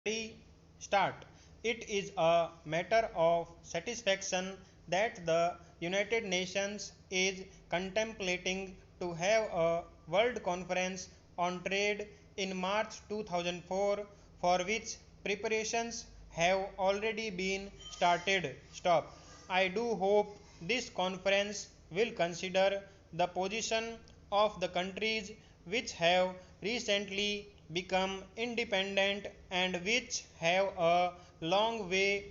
very start. It is a matter of satisfaction that the United Nations is contemplating to have a World Conference on Trade in March 2004, for which preparations have already been started. Stop. I do hope this conference will consider the position of the countries which have recently become independent and which have a long way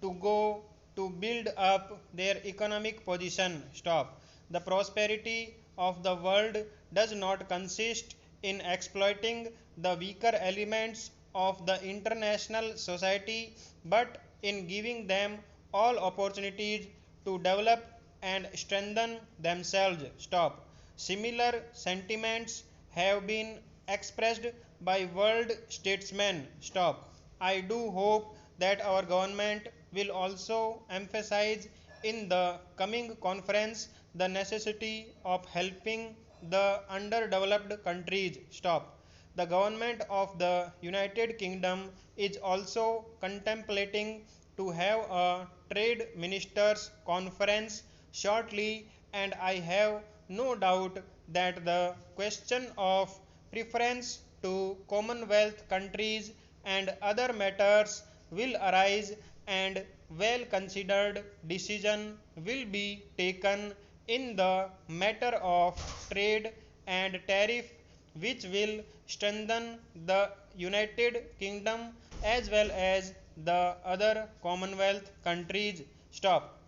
to go to build up their economic position. Stop. The prosperity of the world does not consist in exploiting the weaker elements of the international society, but in giving them all opportunities to develop and strengthen themselves. Stop. Similar sentiments have been expressed by world statesmen. Stop. I do hope that our government will also emphasize in the coming conference the necessity of helping the underdeveloped countries. Stop. The government of the United Kingdom is also contemplating to have a trade ministers conference shortly, and I have no doubt that the question of preference to Commonwealth countries and other matters will arise, and well considered decision will be taken in the matter of trade and tariff, which will strengthen the United Kingdom as well as the other Commonwealth countries. Stop.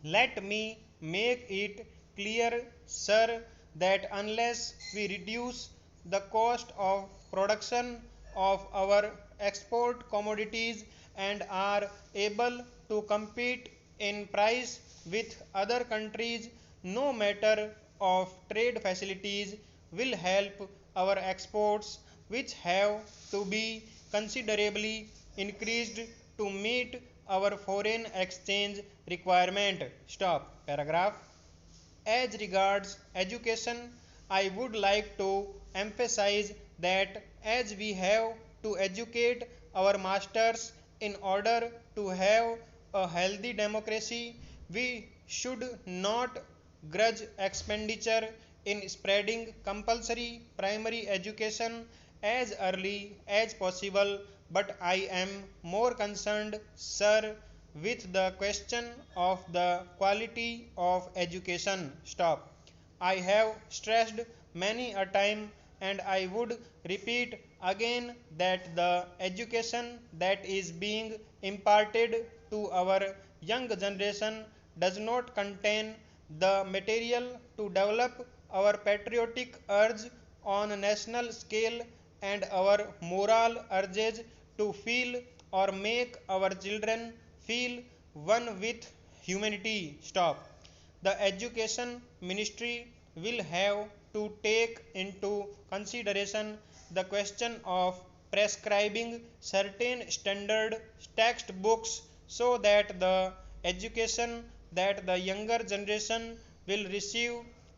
Let me make it clear, sir, that unless we reduce the cost of production of our export commodities and are able to compete in price with other countries, no matter of trade facilities will help our exports, which have to be considerably increased to meet our foreign exchange requirement. Stop. Paragraph. As regards education, I would like to emphasize that as we have to educate our masters in order to have a healthy democracy, we should not grudge expenditure in spreading compulsory primary education as early as possible, but I am more concerned, sir, with the question of the quality of education. Stop. I have stressed many a time, and I would repeat again that the education that is being imparted to our young generation does not contain the material to develop our patriotic urge on a national scale and our moral urges to feel or make our children feel one with humanity. Stop. The education ministry will have to take into consideration the question of prescribing certain standard textbooks so that the education that the younger generation will receive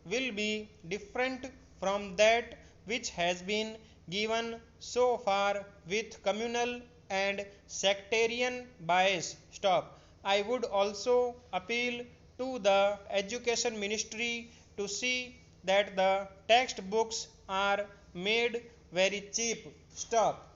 will be different from that which has been given so far with communal and sectarian bias. Stop. I would also appeal to the education ministry to see that the textbooks are made very cheap. Stop.